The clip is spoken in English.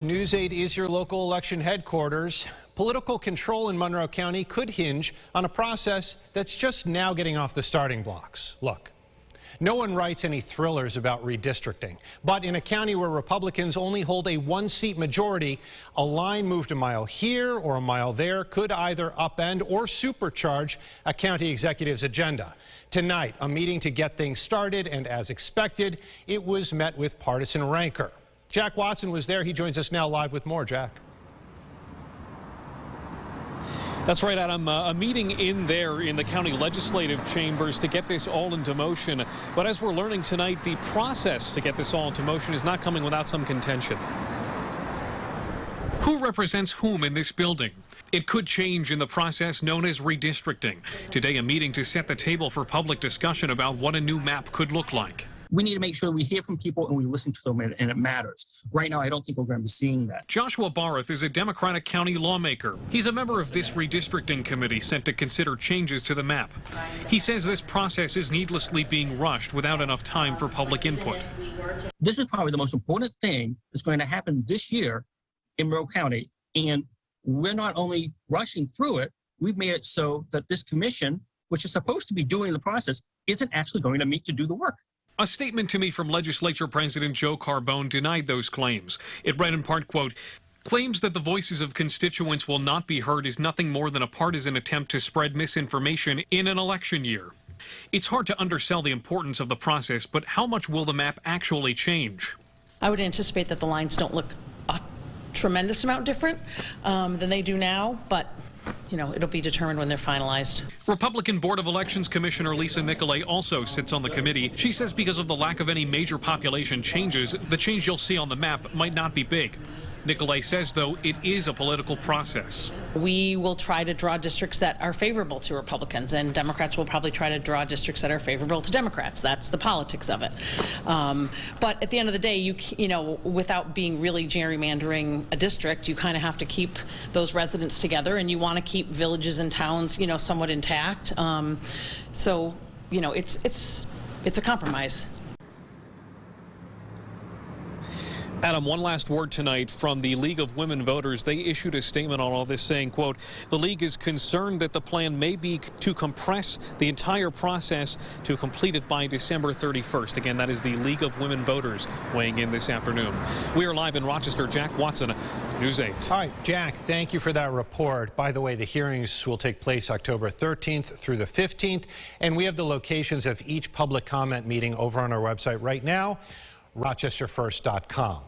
News 8 is your local election headquarters. Political control in Monroe County could hinge on a process that's just now getting off the starting blocks. Look, no one writes any thrillers about redistricting, but in a county where Republicans only hold a one-seat majority, a line moved a mile here or a mile there could either upend or supercharge a county executive's agenda. Tonight, a meeting to get things started, and as expected, it was met with partisan rancor. Jack Watson was there. He joins us now live with more. Jack. That's right, Adam. A meeting in the county legislative chambers to get this all into motion. But as we're learning tonight, the process to get this all into motion is not coming without some contention. Who represents whom in this building? It could change in the process known as redistricting. Today, a meeting to set the table for public discussion about what a new map could look like. We need to make sure we hear from people and we listen to them, and it matters. Right now, I don't think we're going to be seeing that. Joshua Barth is a Democratic county lawmaker. He's a member of this redistricting committee sent to consider changes to the map. He says this process is needlessly being rushed without enough time for public input. This is probably the most important thing that's going to happen this year in Monroe County, and we're not only rushing through it, we've made it so that this commission, which is supposed to be doing the process, isn't actually going to meet to do the work. A statement to me from Legislature President Joe Carbone denied those claims. It read in part, quote, "Claims that the voices of constituents will not be heard is nothing more than a partisan attempt to spread misinformation in an election year. It's hard to undersell the importance of the process, but how much will the map actually change?" I would anticipate that the lines don't look a tremendous amount different than they do now, but you know, it'll be determined when they're finalized. Republican Board of Elections Commissioner Lisa Nicolay also sits on the committee. She says because of the lack of any major population changes, the change you'll see on the map might not be big. Nicolay says, though, it is a political process. We will try to draw districts that are favorable to Republicans, and Democrats will probably try to draw districts that are favorable to Democrats. That's the politics of it. But at the end of the day, you know, without being really gerrymandering a district, you kind of have to keep those residents together, and you want to keep villages and towns, you know, somewhat intact. So, you know, it's a compromise. Adam, one last word tonight from the League of Women Voters. They issued a statement on all this saying, quote, "The League is concerned that the plan may be to compress the entire process to complete it by December 31st. Again, that is the League of Women Voters weighing in this afternoon. We are live in Rochester. Jack Watson, News 8. All right, Jack, thank you for that report. By the way, the hearings will take place October 13th through the 15th, and we have the locations of each public comment meeting over on our website right now, rochesterfirst.com.